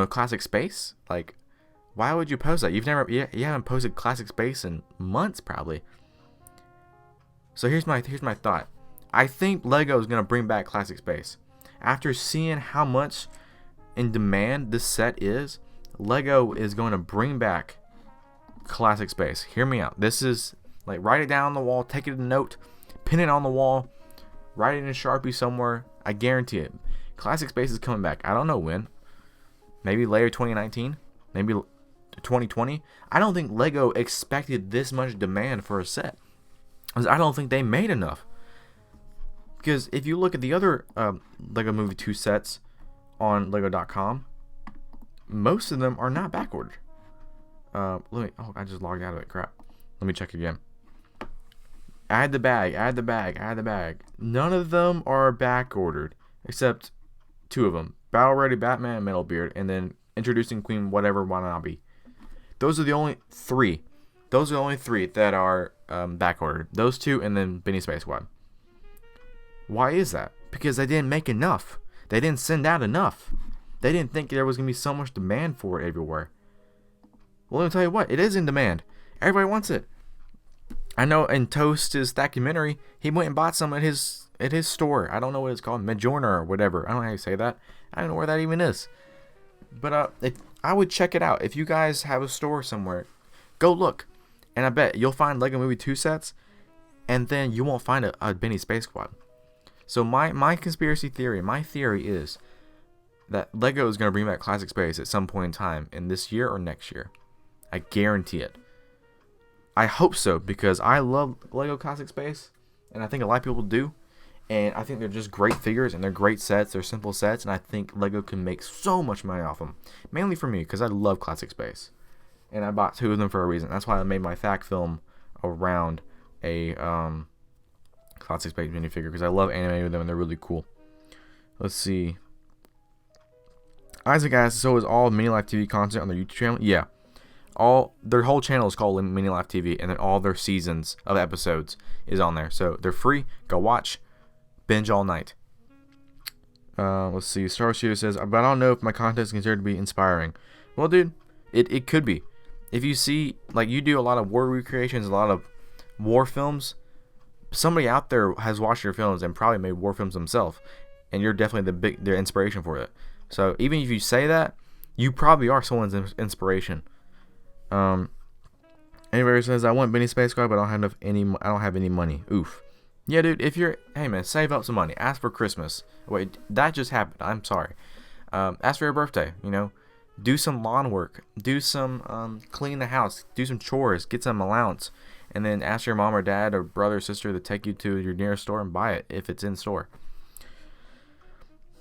Classic Space. Like, why would you post that? You haven't posted Classic Space in months probably. So here's my thought. I think Lego is gonna bring back Classic Space. After seeing how much in demand this set is, Lego is going to bring back Classic Space. Hear me out. This is like, write it down on the wall, take it a note, pin it on the wall, write it in Sharpie somewhere. I guarantee it. Classic Space is coming back. I don't know when. Maybe later 2019, maybe 2020. I don't think Lego expected this much demand for a set, because I don't think they made enough. Because if you look at the other Lego Movie 2 sets on Lego.com, most of them are not backordered. I just logged out of it. Crap. Let me check again. Add the bag. None of them are backordered, except 2 of them. Battle Ready Batman and Metalbeard, and then Introducing Queen Whatever Wannabe. Those are the only 3. Those are the only 3 that are backordered. Those 2, and then Benny Space Squad. Why is that? Because they didn't make enough. They didn't send out enough. They didn't think there was going to be so much demand for it everywhere. Well, let me tell you what. It is in demand. Everybody wants it. I know in Toast's documentary, he went and bought some at his store. I don't know what it's called. Midjourner or whatever. I don't know how you say that. I don't know where that even is. But I would check it out. If you guys have a store somewhere, go look. And I bet you'll find Lego Movie 2 sets, and then you won't find a Benny Space Squad. So my conspiracy theory, my theory is that Lego is going to bring back Classic Space at some point in time in this year or next year. I guarantee it. I hope so, because I love Lego Classic Space, and I think a lot of people do. And I think they're just great figures, and they're great sets. They're simple sets, and I think Lego can make so much money off them. Mainly for me, because I love Classic Space. And I bought 2 of them for a reason. That's why I made my fact film around a Classic Space minifigure, because I love animating with them, and they're really cool. Let's see. Isaac asks, so is all Mini Life TV content on their YouTube channel? Yeah. Their whole channel is called Mini Life TV, and then all their seasons of episodes is on there. So they're free. Go watch. Binge all night. Let's see. Star Shooter says, but I don't know if my content is considered to be inspiring. Well, dude, it could be. If you see, like, you do a lot of war recreations, a lot of war films, somebody out there has watched your films and probably made war films themselves, and you're definitely the inspiration for it. So even if you say that, you probably are someone's inspiration. Anybody says, I want Benny Space Squad, but I don't have any money. Oof. Yeah, dude, hey man, save up some money. Ask for Christmas. Wait, that just happened. I'm sorry. Ask for your birthday, do some lawn work, do some clean the house, do some chores, get some allowance, and then ask your mom or dad or brother or sister to take you to your nearest store and buy it if it's in store.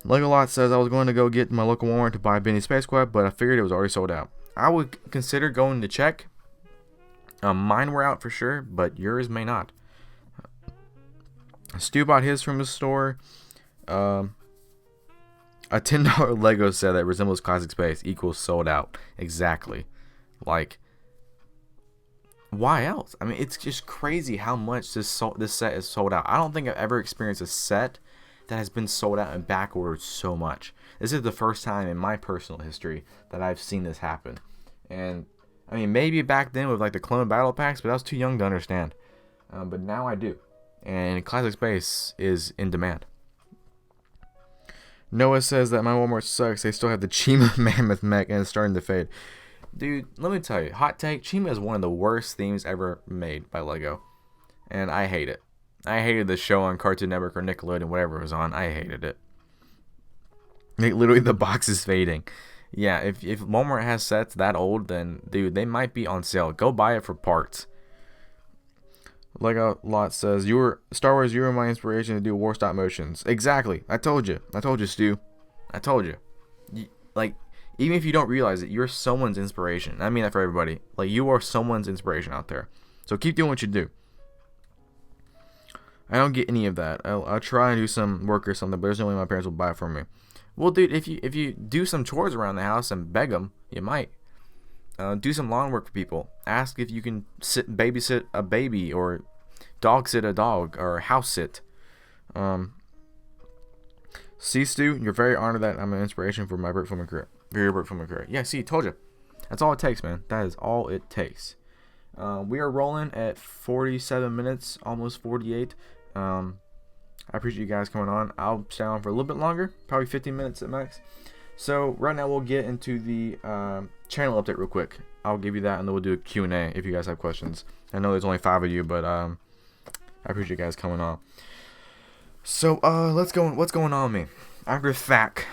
Lego Lot says, I was going to go get my local Walmart to buy Benny Space Squad, but I figured it was already sold out. I would consider going to check. Mine were out for sure, but yours may not. Stu bought his from the store. A $10 Lego set that resembles Classic Space equals sold out. Exactly. Like, why else? I mean, it's just crazy how much this set is sold out. I don't think I've ever experienced a set that has been sold out and backordered so much. This is the first time in my personal history that I've seen this happen. And, I mean, maybe back then with, like, the clone battle packs, but I was too young to understand. But now I do. And Classic Space is in demand. Noah says that my Walmart sucks. They still have the Chima Mammoth mech and it's starting to fade. Dude, let me tell you, hot take, Chima is one of the worst themes ever made by Lego. And I hate it. I hated the show on Cartoon Network or Nickelodeon, whatever it was on. I hated it. Literally, the box is fading. Yeah, if Walmart has sets that old, then, dude, they might be on sale. Go buy it for parts. Lego Lot says, Star Wars, you were my inspiration to do war stop motions. Exactly. I told you, Stu. I told you. Like, even if you don't realize it, you're someone's inspiration. I mean that for everybody. Like, you are someone's inspiration out there. So keep doing what you do. I don't get any of that. I'll try and do some work or something, but there's no way my parents will buy it for me. Well, dude, if you do some chores around the house and beg them, you might. Do some lawn work for people. Ask if you can babysit a baby or dog sit a dog or house sit. See, Stu, you're very honored that I'm an inspiration for my bird filming career. For your bird filming career. Yeah, see, told you. That's all it takes, man. That is all it takes. We are rolling at 47 minutes, almost 48. I appreciate you guys coming on. I'll stay on for a little bit longer, probably 15 minutes at max. So right now we'll get into the channel update real quick. I'll give you that, and then we'll do a Q&A if you guys have questions. I know there's only 5 of you, but I appreciate you guys coming on. So what's going on with me? After THAC,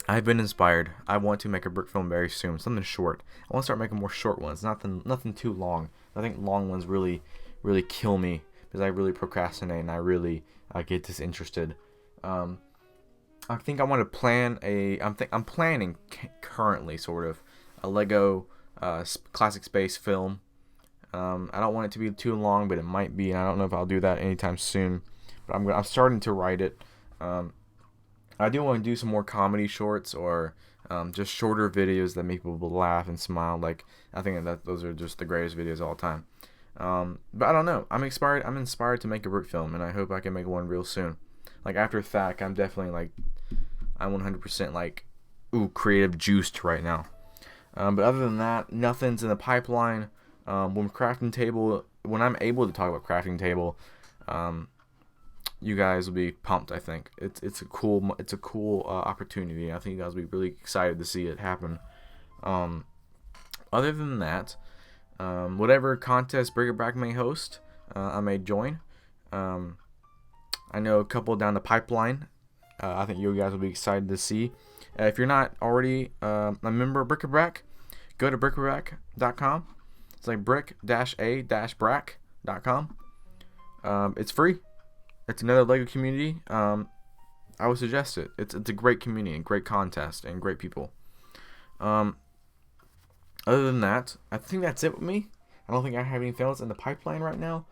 I've been inspired. I want to make a brick film very soon, something short. I want to start making more short ones, nothing too long. I think long ones really kill me because I really procrastinate and I really get disinterested. I think I want to plan I'm planning currently sort of a Lego Classic Space film. I don't want it to be too long, but it might be, and I don't know if I'll do that anytime soon. But I'm starting to write it. I do want to do some more comedy shorts or just shorter videos that make people laugh and smile. Like, I think that those are just the greatest videos of all time. But I don't know. I'm inspired to make a brick film, and I hope I can make one real soon. Like, after THAC, I'm definitely I'm 100% creative juiced right now. But other than that, nothing's in the pipeline. When I'm able to talk about crafting table, you guys will be pumped. I think it's a cool opportunity. I think you guys will be really excited to see it happen. Other than that, whatever contest Brigabrack may host, I may join. I know a couple down the pipeline. I think you guys will be excited to see. If you're not already a member of Brick-a-Brack, go to brick-a-brack.com. It's like brick-a-brack.com. It's free. It's another LEGO community. I would suggest it. It's a great community and great contest and great people. Other than that, I think that's it with me. I don't think I have anything else in the pipeline right now.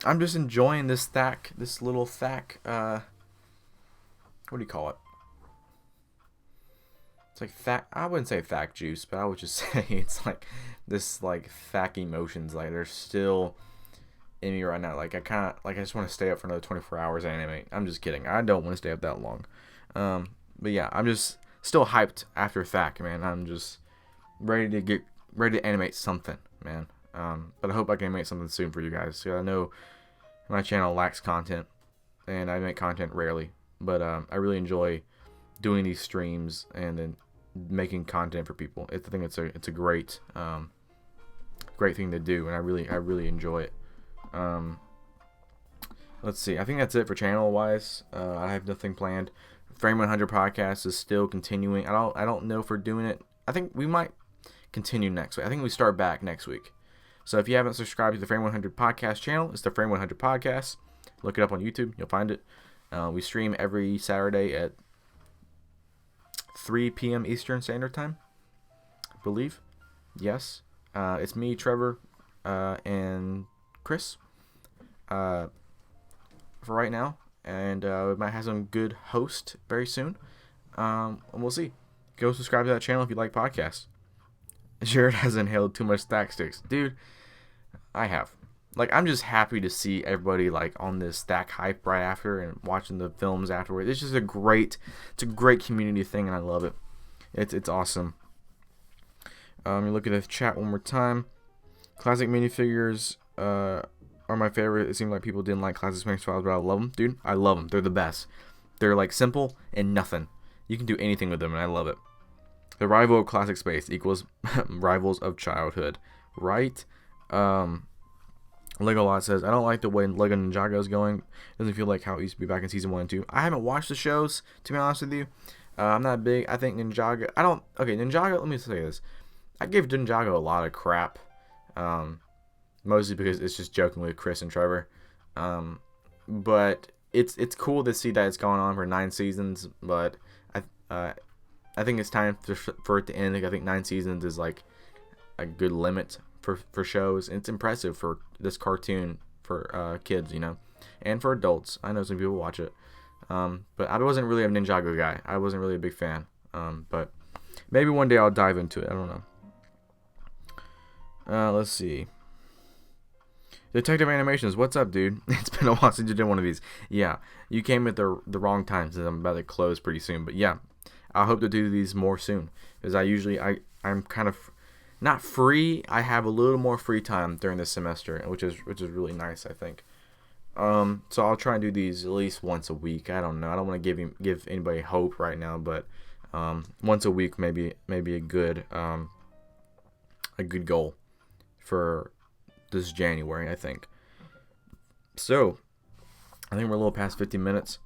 I'm just enjoying this little thack. What do you call it? It's like thack. I wouldn't say thack juice, but I would just say it's like this like thack emotions. Like they're still in me right now. Like I just want to stay up for another 24 hours and animate. I'm just kidding. I don't want to stay up that long. But yeah, I'm just still hyped after thack, man. I'm just ready to animate something, man. But I hope I can make something soon for you guys. I know my channel lacks content, and I make content rarely. But I really enjoy doing these streams and then making content for people. I think it's a great thing to do, and I really enjoy it. Let's see. I think that's it for channel wise. I have nothing planned. Frame 100 podcast is still continuing. I don't know if we're doing it. I think we might continue next week. I think we start back next week. So if you haven't subscribed to the Frame 100 podcast channel, it's the Frame 100 podcast. Look it up on YouTube. You'll find it. We stream every Saturday at 3 p.m. Eastern Standard Time, I believe. Yes. It's me, Trevor, and Chris for right now. And we might have some good host very soon. And we'll see. Go subscribe to that channel if you like podcasts. Jared has inhaled too much stack sticks. Dude, I have. Like, I'm just happy to see everybody, like, on this stack hype right after and watching the films afterward. It's just a great community thing, and I love it. It's awesome. You look at the chat one more time. Classic minifigures are my favorite. It seems like people didn't like classic Smash Files, but I love them. Dude, I love them. They're the best. They're, like, simple and nothing. You can do anything with them, and I love it. The rival of classic space equals rivals of childhood. Right? Lego Lot says, I don't like the way Lego Ninjago is going. It doesn't feel like how it used to be back in season 1 and 2. I haven't watched the shows, to be honest with you. I'm not big. I think Ninjago... Ninjago, let me say this. I give Ninjago a lot of crap. Mostly because it's just joking with Chris and Trevor. But it's cool to see that it's gone on for 9 seasons. But I think it's time for it to end. I think 9 seasons is like a good limit for shows. It's impressive for this cartoon for kids, you know, and for adults. I know some people watch it, but I wasn't really a Ninjago guy. I wasn't really a big fan, but maybe one day I'll dive into it. I don't know. Let's see. Detective Animations, what's up, dude? It's been a while since you did one of these. Yeah, you came at the wrong time since I'm about to close pretty soon. But yeah, I hope to do these more soon because I'm kind of not free. I have a little more free time during this semester, which is really nice, I think. So I'll try and do these at least once a week. I don't know. I don't want to give anybody hope right now, but once a week maybe a good goal for this January, I think. So I think we're a little past 50 minutes.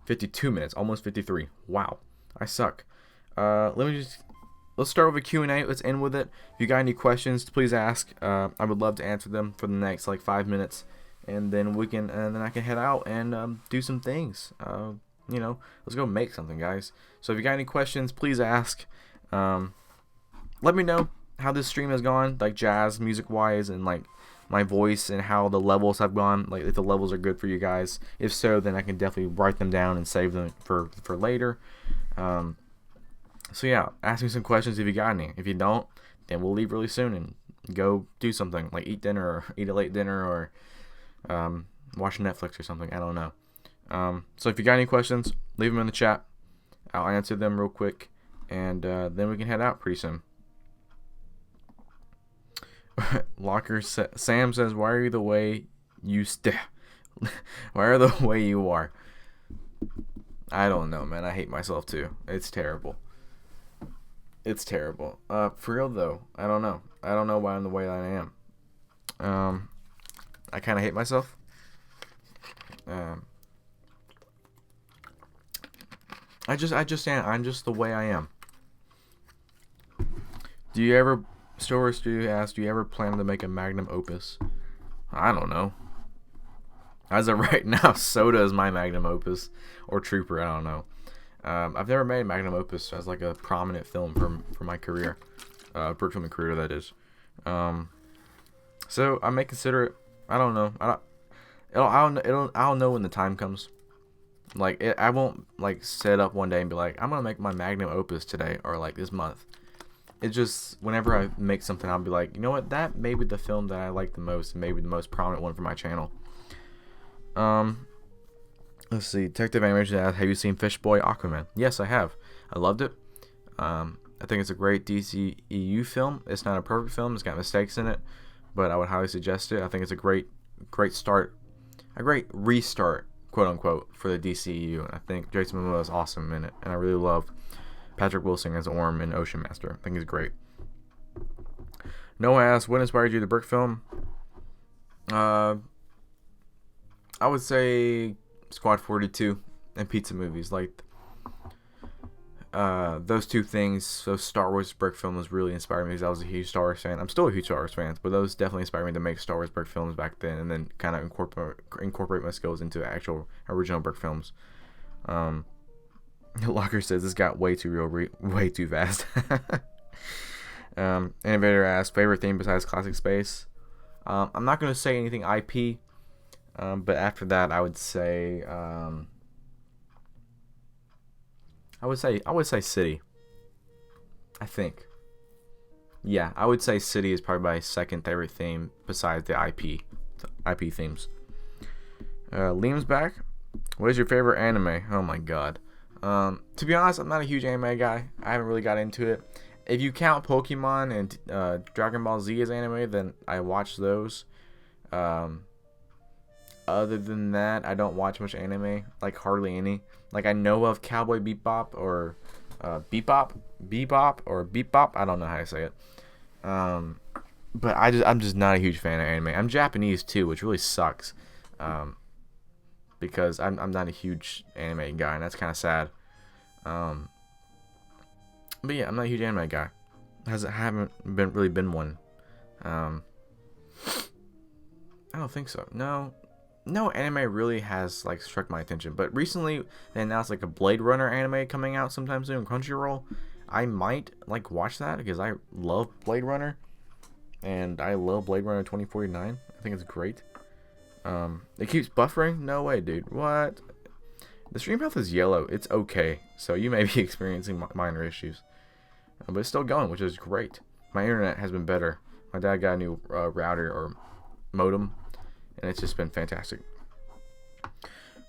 52 minutes, almost 53. Wow, I suck. Let's start with a Q&A. Let's end with it. If you got any questions, please ask. I would love to answer them for the next 5 minutes, and then I can head out and do some things. Let's go make something, guys. So if you got any questions, please ask. Let me know how this stream has gone, like jazz music wise, and like my voice and how the levels have gone. Like if the levels are good for you guys. If so, then I can definitely write them down and save them for later. So yeah, ask me some questions if you got any. If you don't, then we'll leave really soon and go do something like eat dinner or eat a late dinner or watch Netflix or something. I don't know. So if you got any questions, leave them in the chat. I'll answer them real quick, and then we can head out pretty soon. Locker Sam says, "Why are you the way you Why are the way you are?" I don't know, man. I hate myself too. It's terrible. It's terrible. For real though, I don't know. I don't know why I'm the way I am. I kind of hate myself. Um, I'm just the way I am. Do you ever, Stories, do you ask, do you ever plan to make a magnum opus? I don't know. As of right now, Soda is my magnum opus, or Trooper. I don't know. I've never made magnum opus as like a prominent film for my career, for filming career that is. So I may consider it. I don't know. I'll know when the time comes. Like I won't like sit up one day and be like, I'm gonna make my magnum opus today or like this month. It's just whenever I make something, I'll be like, you know what, that may be the film that I like the most, and maybe the most prominent one for my channel. Let's see. Detective Animation asks, have you seen Fishboy Aquaman? Yes, I have. I loved it. I think it's a great DCEU film. It's not a perfect film. It's got mistakes in it, but I would highly suggest it. I think it's a great start, a great restart, quote unquote, for the DCEU. And I think Jason Momoa is awesome in it, and I really love Patrick Wilson as Orm in Ocean Master. I think he's great. Noah asks, what inspired you to brick film? I would say Squad 42 and pizza movies. Like those two things, those Star Wars brick films really inspired me because I was a huge Star Wars fan. I'm still a huge Star Wars fan, but those definitely inspired me to make Star Wars brick films back then, and then kind of incorporate my skills into actual original brick films. Locker says this got way too real, way too fast. Innovator asks, favorite theme besides classic space? I'm not gonna say anything IP, but after that, I would say City. I think. Yeah, I would say City is probably my second favorite theme besides the IP themes. Liam's back. What is your favorite anime? Oh my god. To be honest, I'm not a huge anime guy. I haven't really got into it. If you count Pokemon and Dragon Ball Z as anime, then I watch those. Other than that, I don't watch much anime, like hardly any. Like I know of Cowboy Bebop or Bebop, I don't know how to say it. But I'm just not a huge fan of anime. I'm Japanese too, which really sucks. Because I'm not a huge anime guy, and that's kind of sad. But yeah, I'm not a huge anime guy. Haven't really been one. I don't think so. No anime really has like struck my attention. But recently they announced like a Blade Runner anime coming out sometime soon on Crunchyroll. I might like watch that because I love Blade Runner, and I love Blade Runner 2049. I think it's great. It keeps buffering? No way, dude. What? The stream health is yellow. It's okay. So you may be experiencing minor issues. But it's still going, which is great. My internet has been better. My dad got a new router or modem, and it's just been fantastic.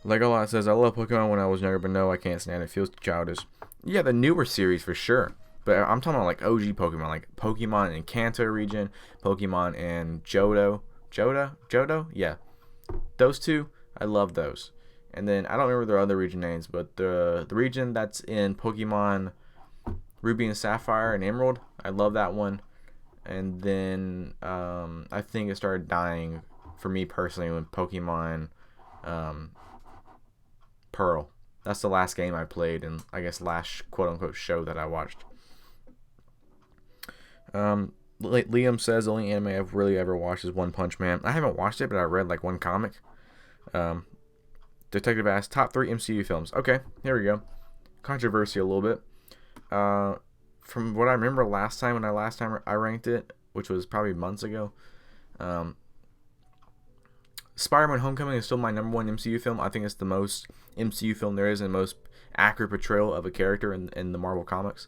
Legolot says, I love Pokemon when I was younger, but no, I can't stand it. It feels childish. Yeah, the newer series for sure. But I'm talking about like OG Pokemon, like Pokemon in Kanto region, Pokemon in Johto. Yeah. Those two, I love those. And then I don't remember their other region names, but the region that's in Pokemon Ruby and Sapphire and Emerald, I love that one. And then I think it started dying for me personally when Pokemon Pearl. That's the last game I played, and I guess last quote unquote show that I watched. Liam says the only anime I've really ever watched is One Punch Man. I haven't watched it, but I read like one comic. Detective asks, top 3 MCU films. Okay, here we go. Controversy a little bit. From what I remember last time I ranked it, which was probably months ago, Spider-Man Homecoming is still my number 1 MCU film. I think it's the most MCU film there is and the most accurate portrayal of a character in the Marvel comics.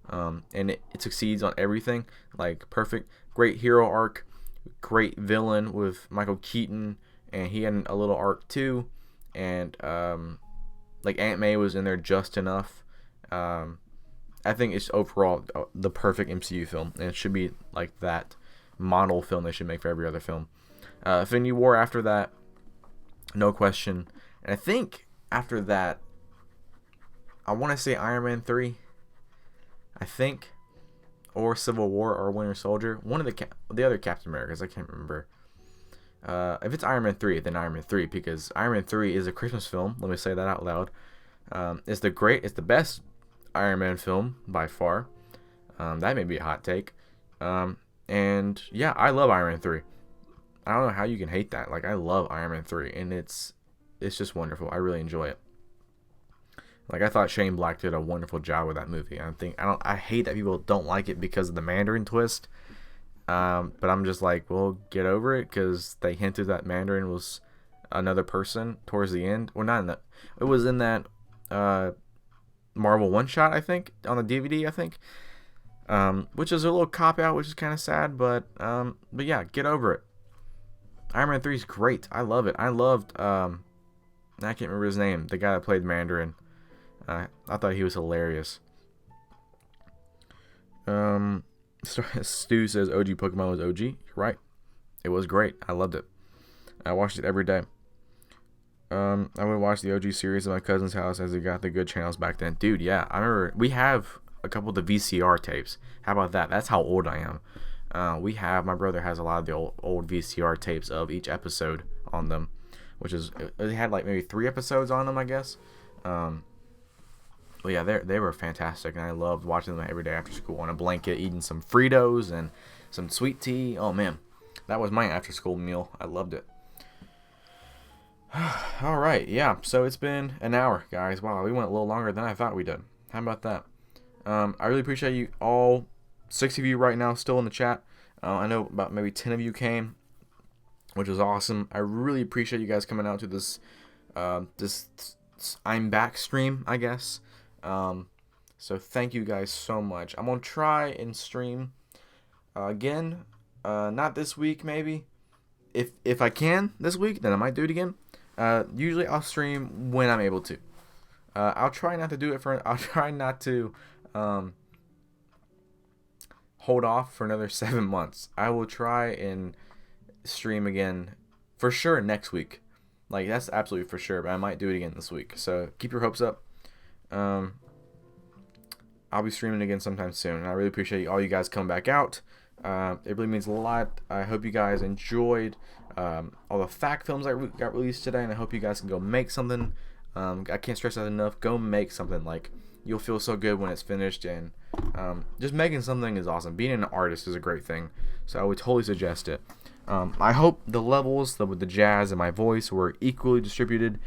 And it succeeds on everything. Like, perfect. Great hero arc. Great villain with Michael Keaton. And he had a little arc too. And like Aunt May was in there just enough. I think it's overall the perfect MCU film. And it should be like that model film they should make for every other film. Infinity War after that, no question. And I think after that, I want to say Iron Man 3. I think, or Civil War or Winter Soldier. One of the other Captain Americas, I can't remember. If it's Iron Man 3, then Iron Man 3, because Iron Man 3 is a Christmas film. Let me say that out loud. It's the best Iron Man film by far. That may be a hot take. And yeah, I love Iron Man 3. I don't know how you can hate that. Like, I love Iron Man 3, and it's just wonderful. I really enjoy it. Like, I thought Shane Black did a wonderful job with that movie. I hate that people don't like it because of the Mandarin twist. But I'm just like, well, get over it, because they hinted that Mandarin was another person towards the end. Well, not in that. It was in that Marvel one shot, I think, on the DVD, I think. Which is a little cop out, which is kind of sad, but yeah, get over it. Iron Man 3 is great. I love it. I loved I can't remember his name, the guy that played Mandarin. I thought he was hilarious. Stu says OG Pokemon was OG. You're right. It was great. I loved it. I watched it every day. I would watch the OG series at my cousin's house as he got the good channels back then. Dude, yeah. I remember we have a couple of the VCR tapes. How about that? That's how old I am. My brother has a lot of the old VCR tapes of each episode on them, which is, it had like maybe 3 episodes on them, I guess. But yeah, they were fantastic, and I loved watching them every day after school on a blanket, eating some Fritos and some sweet tea. Oh man, that was my after school meal. I loved it. All right, yeah. So it's been an hour, guys. Wow, we went a little longer than I thought we did. How about that? I really appreciate you all. 6 of you right now still in the chat. I know about maybe 10 of you came, which is awesome. I really appreciate you guys coming out to this I'm back stream, I guess. So thank you guys so much. I'm gonna try and stream again. Not this week, maybe. If I can this week, then I might do it again. Usually I'll stream when I'm able to. I'll try not to hold off for another 7 months. I will try and stream again for sure next week. Like, that's absolutely for sure, but I might do it again this week. So keep your hopes up. I'll be streaming again sometime soon, and I really appreciate all you guys coming back out. It really means a lot. I hope you guys enjoyed all the fact films that got released today, and I hope you guys can go make something. I can't stress that enough. Go make something. Like, you'll feel so good when it's finished, and just making something is awesome. Being an artist is a great thing, so I would totally suggest it. I hope the levels with the jazz and my voice were equally distributed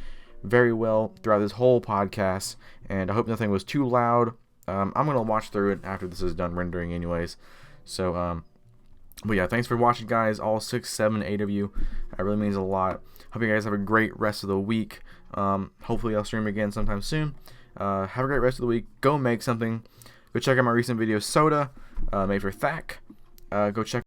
very well throughout this whole podcast, and I hope nothing was too loud. I'm going to watch through it after this is done rendering anyways. So, but yeah, thanks for watching, guys, all 6, 7, 8 of you. That really means a lot. Hope you guys have a great rest of the week. Hopefully I'll stream again sometime soon. Have a great rest of the week. Go make something. Go check out my recent video, Soda, made for Thack. Go check